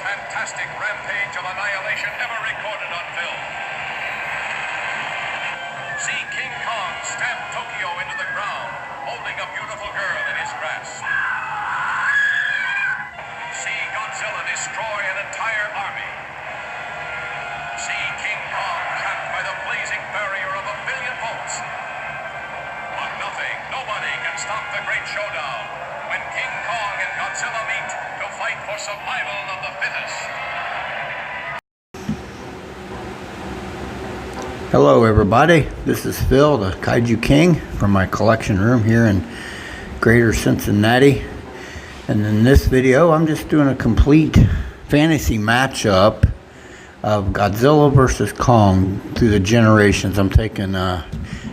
fantastic rampage of annihilation ever recorded on film. See King Kong stamp Tokyo into the ground, holding a beautiful girl in his grasp. See Godzilla destroy an entire army. See King Kong trapped by the blazing barrier of 1 billion volts. But nothing, nobody can stop the great showdown when King Kong and Godzilla meet to fight for survival of the fittest. Hello everybody, this is Phil, the Kaiju King, from my collection room here in Greater Cincinnati. And in this video, I'm just doing a complete fantasy matchup of Godzilla versus Kong through the generations. I'm taking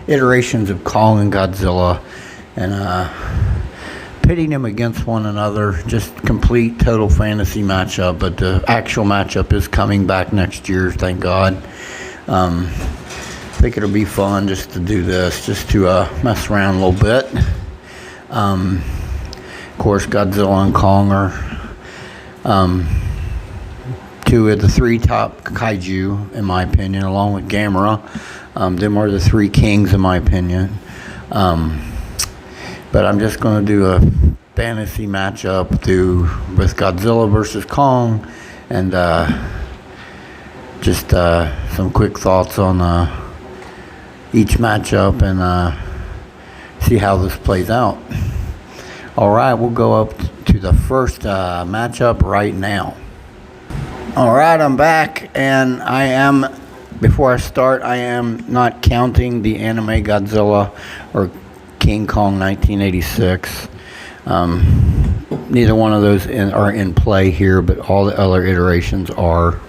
iterations of Kong and Godzilla and pitting them against one another. Just complete, total fantasy matchup. But the actual matchup is coming back next year, thank God. I think it'll be fun just to do this, just to mess around a little bit. Of course, Godzilla and Kong are two of the three top kaiju, in my opinion, along with Gamera. Them are the three kings, in my opinion. But I'm just going to do a fantasy matchup with Godzilla versus Kong, and just some quick thoughts on each matchup and see how this plays out. Alright, we'll go up to the first matchup right now. Alright, I'm back, and before I start, I am not counting the anime Godzilla or King Kong 1986. Neither one of those are in play here, but all the other iterations are.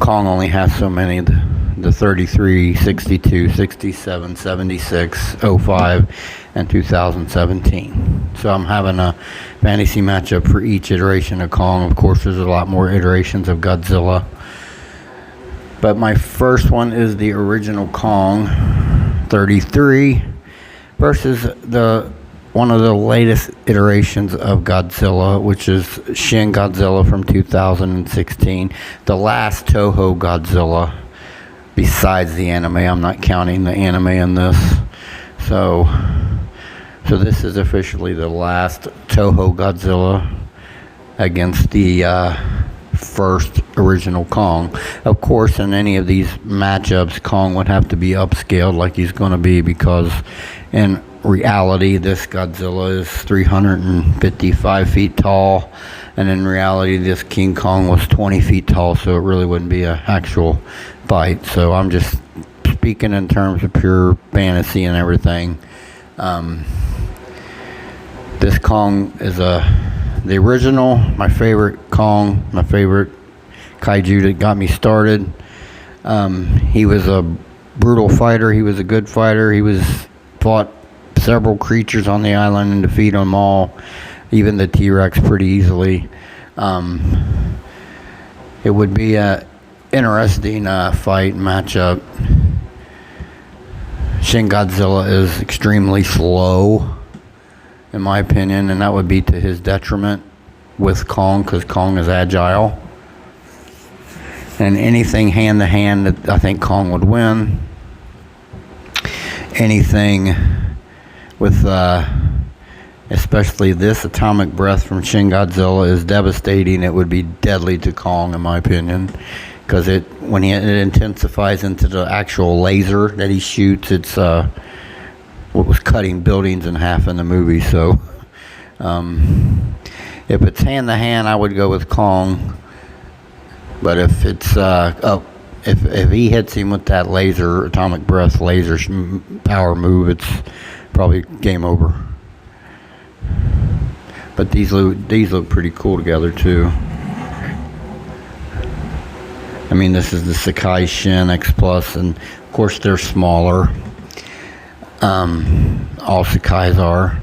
Kong only has so many, the 33, 62, 67, 76, 05, and 2017. So I'm having a fantasy matchup for each iteration of Kong. Of course, there's a lot more iterations of Godzilla. But my first one is the original Kong 33 versus one of the latest iterations of Godzilla, which is Shin Godzilla from 2016, the last Toho Godzilla besides the anime. I'm not counting the anime in this. So this is officially the last Toho Godzilla against the first original Kong. Of course, in any of these matchups, Kong would have to be upscaled like he's going to be, because in reality, this Godzilla is 355 feet tall, and in reality, this King Kong was 20 feet tall, so it really wouldn't be an actual fight. So I'm just speaking in terms of pure fantasy and everything. This Kong is the original, my favorite Kong, my favorite kaiju that got me started. He was a brutal fighter. He was a good fighter. He fought several creatures on the island and defeated them all, even the T-Rex, pretty easily. It would be a interesting fight matchup. Shin Godzilla is extremely slow, in my opinion, and that would be to his detriment with Kong, because Kong is agile. And anything hand-to-hand, I think Kong would win. Anything with, especially this atomic breath from Shin Godzilla is devastating. It would be deadly to Kong, in my opinion, because when it intensifies into the actual laser that he shoots, it's what was cutting buildings in half in the movie. So if it's hand to hand, I would go with Kong. But if it's if he hits him with that atomic breath laser power move, it's probably game over. But these look pretty cool together too. I mean, this is the Sakai Shin X Plus, and of course they're smaller. All Sakais are.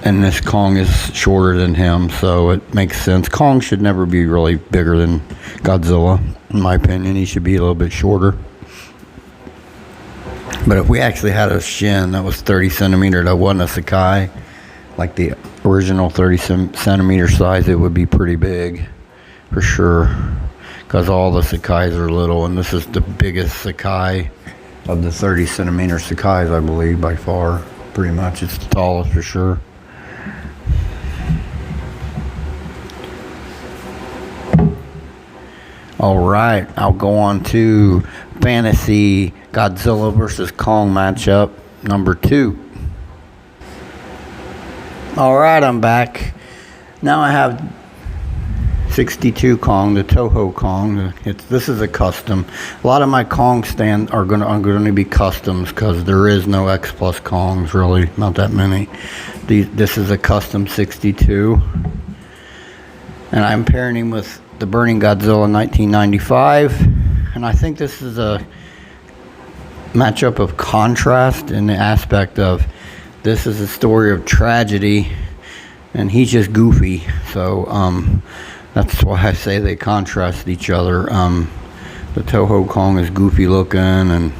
And this Kong is shorter than him, so it makes sense. Kong should never be really bigger than Godzilla, in my opinion. He should be a little bit shorter. But if we actually had a Shin that was 30 centimeter, that wasn't a Sakai, like the original 30 centimeter size, it would be pretty big. for sure, because all the Sakais are little, and this is the biggest Sakai of the 30 centimeter Sakais, I believe, by far. Pretty much, it's the tallest for sure. All right, I'll go on to Fantasy Godzilla versus Kong matchup number 2. All right, I'm back. Now I have 62 Kong, the Toho Kong. This is a custom. A lot of my Kong stand are going to be customs because there is no X Plus Kongs, really, not that many. This is a custom 62, and I'm pairing him with the Burning Godzilla 1995, and I think this is a matchup of contrast in the aspect of this is a story of tragedy, and he's just goofy. So that's why I say they contrast each other. The Toho Kong is goofy looking, and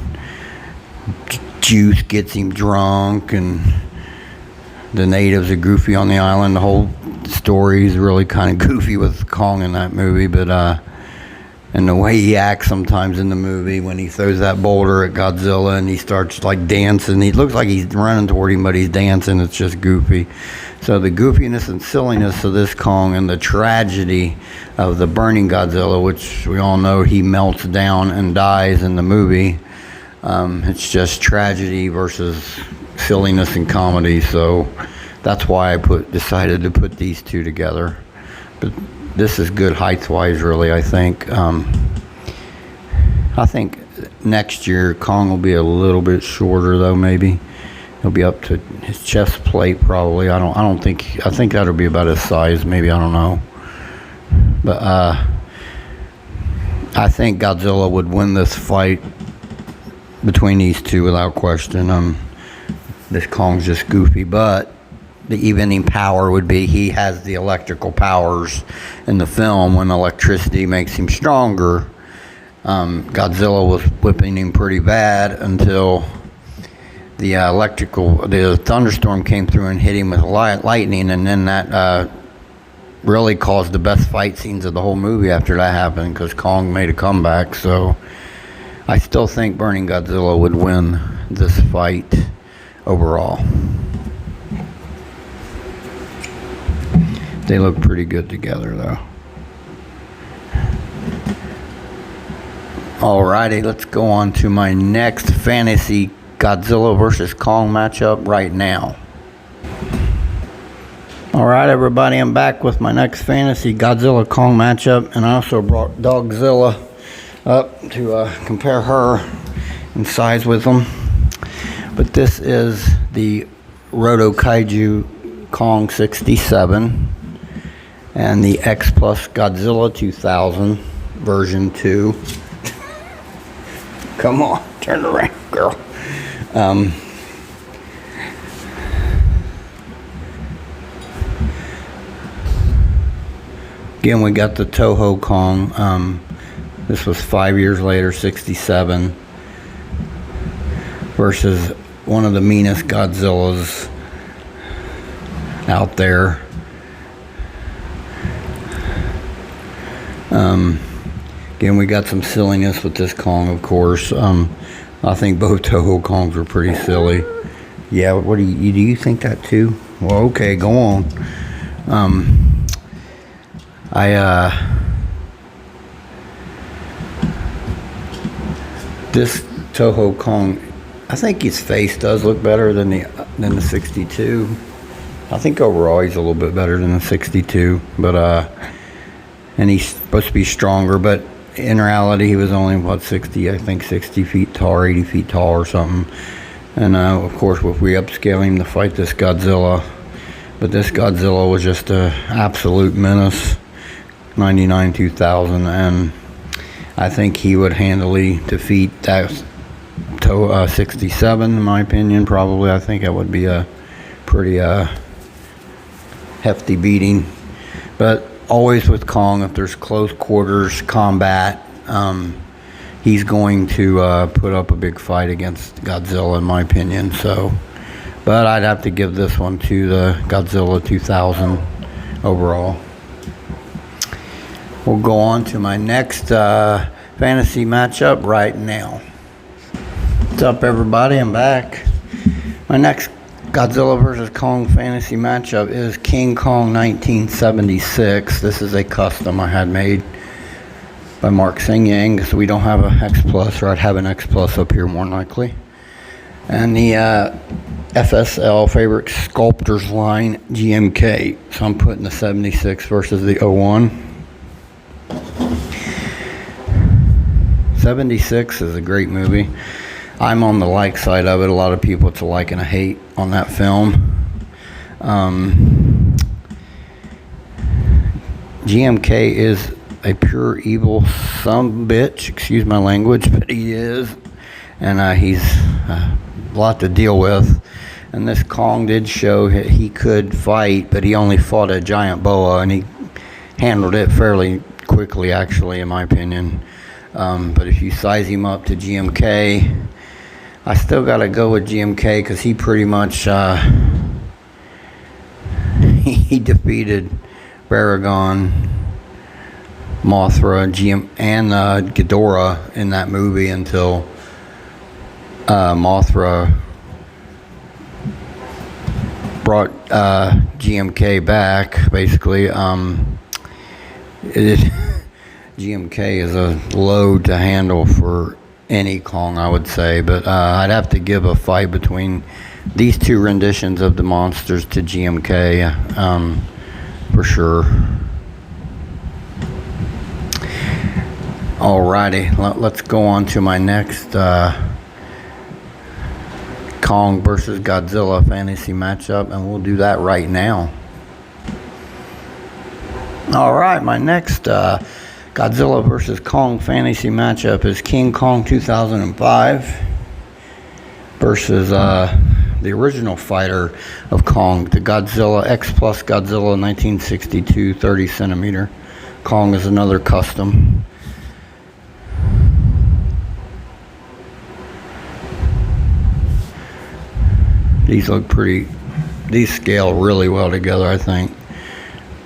juice gets him drunk, and the natives are goofy on the island. The whole story is really kind of goofy with Kong in that movie, but and the way he acts sometimes in the movie when he throws that boulder at Godzilla and he starts like dancing. He looks like he's running toward him, but he's dancing. It's just goofy. So the goofiness and silliness of this Kong and the tragedy of the Burning Godzilla, which we all know he melts down and dies in the movie. It's just tragedy versus silliness and comedy. So that's why I decided to put these two together. But this is good height-wise, really, I think. I think next year Kong will be a little bit shorter, though, maybe. He'll be up to his chest plate, probably. I think that'll be about his size, maybe, I don't know. But I think Godzilla would win this fight between these two without question. This Kong's just goofy, but the evening power would be he has the electrical powers in the film when electricity makes him stronger. Godzilla was whipping him pretty bad until the thunderstorm came through and hit him with lightning, and then that really caused the best fight scenes of the whole movie after that happened, because Kong made a comeback. So I still think Burning Godzilla would win this fight overall. They look pretty good together, though. Alrighty, let's go on to my next Fantasy Godzilla versus Kong matchup right now. Alright, everybody, I'm back with my next Fantasy Godzilla Kong matchup, and I also brought Dogzilla up to compare her in size with them. But this is the Roto Kaiju Kong 67 and the X Plus Godzilla 2000 version 2. Come on, turn around, girl. Again, we got the Toho Kong. This was 5 years later, 67, versus one of the meanest Godzillas out there. Again, we got some silliness with this Kong, of course. I think both Toho Kongs were pretty silly. Yeah, what do you think that too? Well, okay, go on. This Toho Kong, I think his face does look better than the 62. I think overall he's a little bit better than the 62, but and he's supposed to be stronger, but in reality he was only about 60 feet tall or 80 feet tall or something. And of course, if we upscale him to fight this Godzilla, but this Godzilla was just an absolute menace, 99 2000, and I think he would handily defeat that 67, in my opinion. Probably, I think it would be a pretty hefty beating. But always with Kong, if there's close quarters combat, he's going to put up a big fight against Godzilla, in my opinion. So, but I'd have to give this one to the Godzilla 2000 overall. We'll go on to my next fantasy matchup right now. What's up, everybody? I'm back. My next Godzilla vs. Kong fantasy matchup is King Kong 1976. This is a custom I had made by Mark Sing Yang, so we don't have an X Plus, or I'd have an X Plus up here more than likely. And the FSL Favorite Sculptors line GMK. So I'm putting the 76 versus the 01. 76 is a great movie. I'm on the like side of it. A lot of people, it's a like and a hate on that film. GMK is a pure evil sumbitch, excuse my language, but he is. And he's a lot to deal with. And this Kong did show he could fight, but he only fought a giant boa, and he handled it fairly quickly, actually, in my opinion. But if you size him up to GMK, I still got to go with GMK because he pretty much he defeated Baragon, Mothra, and Ghidorah in that movie until Mothra brought GMK back. Basically, GMK is a load to handle for any Kong, I would say, but I'd have to give a fight between these two renditions of the monsters to GMK, for sure. Alrighty, let's go on to my next Kong versus Godzilla fantasy matchup, and we'll do that right now. Alright, my next Godzilla vs. Kong fantasy matchup is King Kong 2005 versus the original fighter of Kong, the Godzilla X Plus Godzilla 1962 30 centimeter. Kong is another custom. These look pretty, these scale really well together, I think.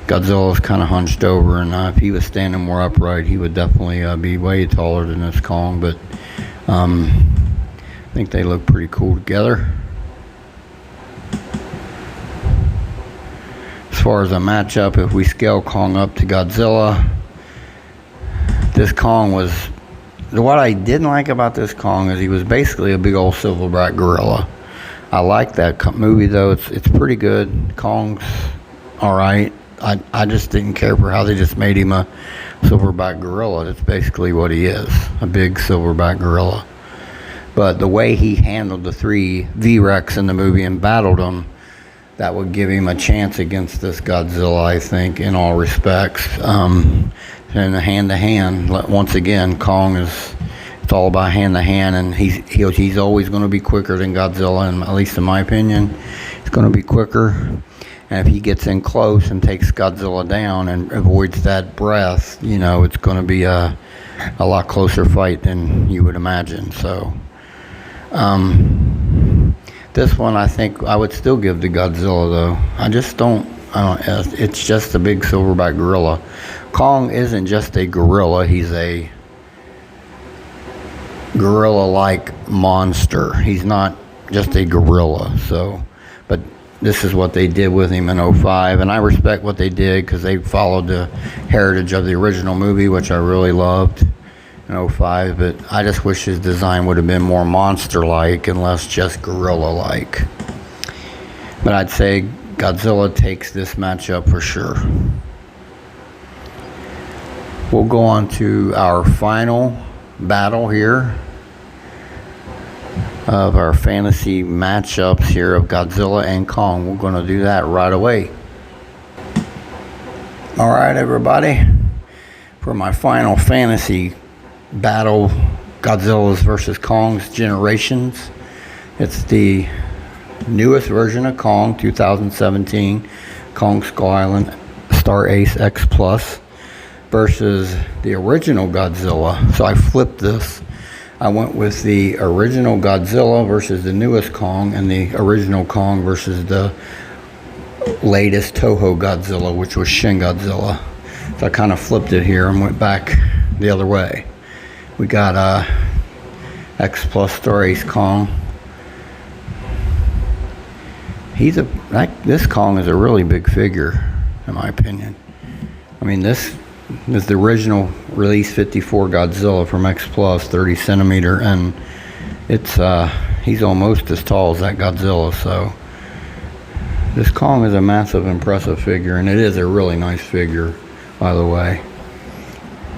Godzilla's kind of hunched over, and if he was standing more upright, he would definitely be way taller than this Kong, but I think they look pretty cool together. As far as a matchup, if we scale Kong up to Godzilla, this Kong was, what I didn't like about this Kong is he was basically a big old silverback gorilla. I like that movie, though. It's pretty good. Kong's all right. I just didn't care for how they just made him a silverback gorilla. That's basically what he is, a big silverback gorilla. But the way he handled the three V-Rex in the movie and battled them, that would give him a chance against this Godzilla, I think, in all respects. And hand-to-hand, once again, Kong is, it's all about hand-to-hand, and he's always going to be quicker than Godzilla, and at least in my opinion, he's going to be quicker. And if he gets in close and takes Godzilla down and avoids that breath, you know, it's going to be a lot closer fight than you would imagine. So, this one I think I would still give to Godzilla, though. I don't, it's just a big silverback gorilla. Kong isn't just a gorilla, he's a gorilla-like monster. He's not just a gorilla, so, but this is what they did with him in 05, and I respect what they did because they followed the heritage of the original movie, which I really loved in 05, but I just wish his design would have been more monster-like and less just gorilla-like. But I'd say Godzilla takes this matchup for sure. We'll go on to our final battle here of our fantasy matchups here of Godzilla and Kong. We're going to do that right away. All right, everybody. For my final fantasy battle, Godzilla's versus Kong's Generations. It's the newest version of Kong, 2017, Kong Skull Island Star Ace X Plus versus the original Godzilla. So I flipped this. I went with the original Godzilla versus the newest Kong, and the original Kong versus the latest Toho Godzilla, which was Shin Godzilla. So I kind of flipped it here and went back the other way. We got X Plus Star Ace Kong. This Kong is a really big figure, in my opinion. I mean, this is the original release 54 Godzilla from X Plus, 30 centimeter, and it's he's almost as tall as that Godzilla. So this Kong is a massive, impressive figure, and it is a really nice figure, by the way.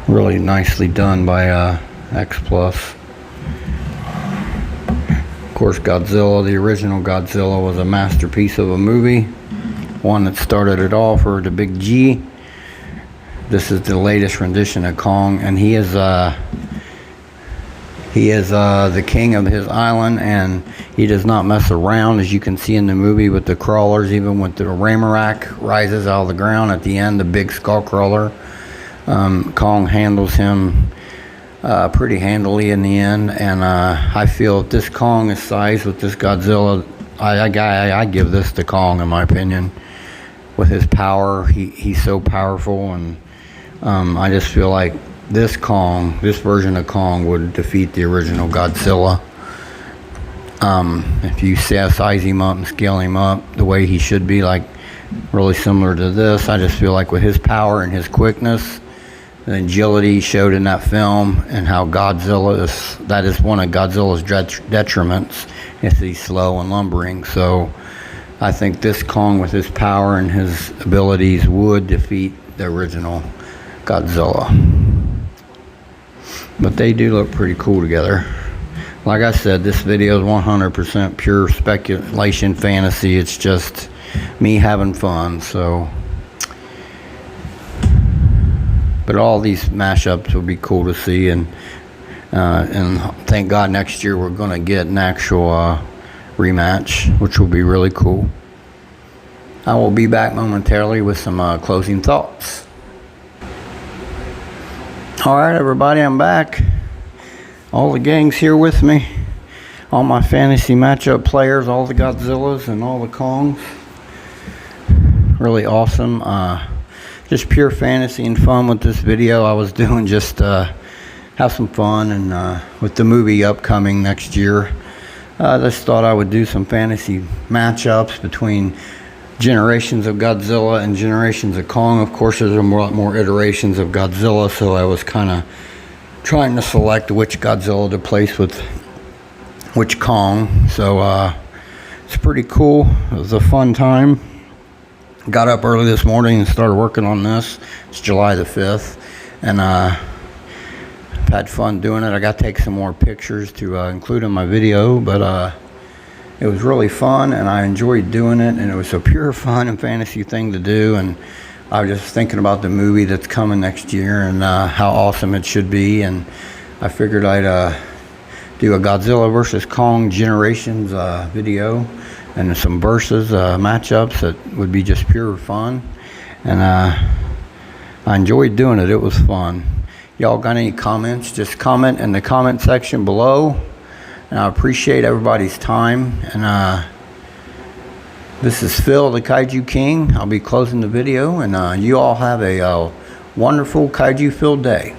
Really nicely done by X Plus. Of course, Godzilla, the original Godzilla, was a masterpiece of a movie, one that started it all for the big G. This is the latest rendition of Kong, and he is the king of his island, and he does not mess around, as you can see in the movie with the crawlers. Even with the Ramarak rises out of the ground at the end, the big skull crawler, Kong handles him pretty handily in the end. And I feel if this Kong is sized with this Godzilla, I give this to Kong, in my opinion. With his power, he's so powerful, and I just feel like this version of Kong would defeat the original Godzilla. If you size him up and scale him up the way he should be, like really similar to this, I just feel like with his power and his quickness, the agility he showed in that film, and how that is one of Godzilla's detriments, is he's slow and lumbering. So I think this Kong, with his power and his abilities, would defeat the original Godzilla. But they do look pretty cool together. Like I said, this video is 100% pure speculation, fantasy. It's just me having fun. So, but all these mashups will be cool to see, and thank God next year we're going to get an actual rematch, which will be really cool. I will be back momentarily with some closing thoughts. Alright, everybody, I'm back. All the gang's here with me. All my fantasy matchup players, all the Godzillas and all the Kongs. Really awesome. Just pure fantasy and fun with this video. I was doing just have some fun, and with the movie upcoming next year, I just thought I would do some fantasy matchups between generations of Godzilla and generations of Kong. Of course, there's a lot more iterations of Godzilla, so I was kind of trying to select which Godzilla to place with which Kong. So it's pretty cool. It was a fun time. Got up early this morning and started working on this. It's July the 5th, and I've had fun doing it. I got to take some more pictures to include in my video, but it was really fun, and I enjoyed doing it, and it was a pure fun and fantasy thing to do. And I was just thinking about the movie that's coming next year, and how awesome it should be. And I figured I'd do a Godzilla versus Kong Generations video, and some versus matchups that would be just pure fun. And I enjoyed doing it. It was fun. Y'all got any comments? Just comment in the comment section below. And I appreciate everybody's time. And this is Phil, the Kaiju King. I'll be closing the video, and you all have a wonderful kaiju-filled day.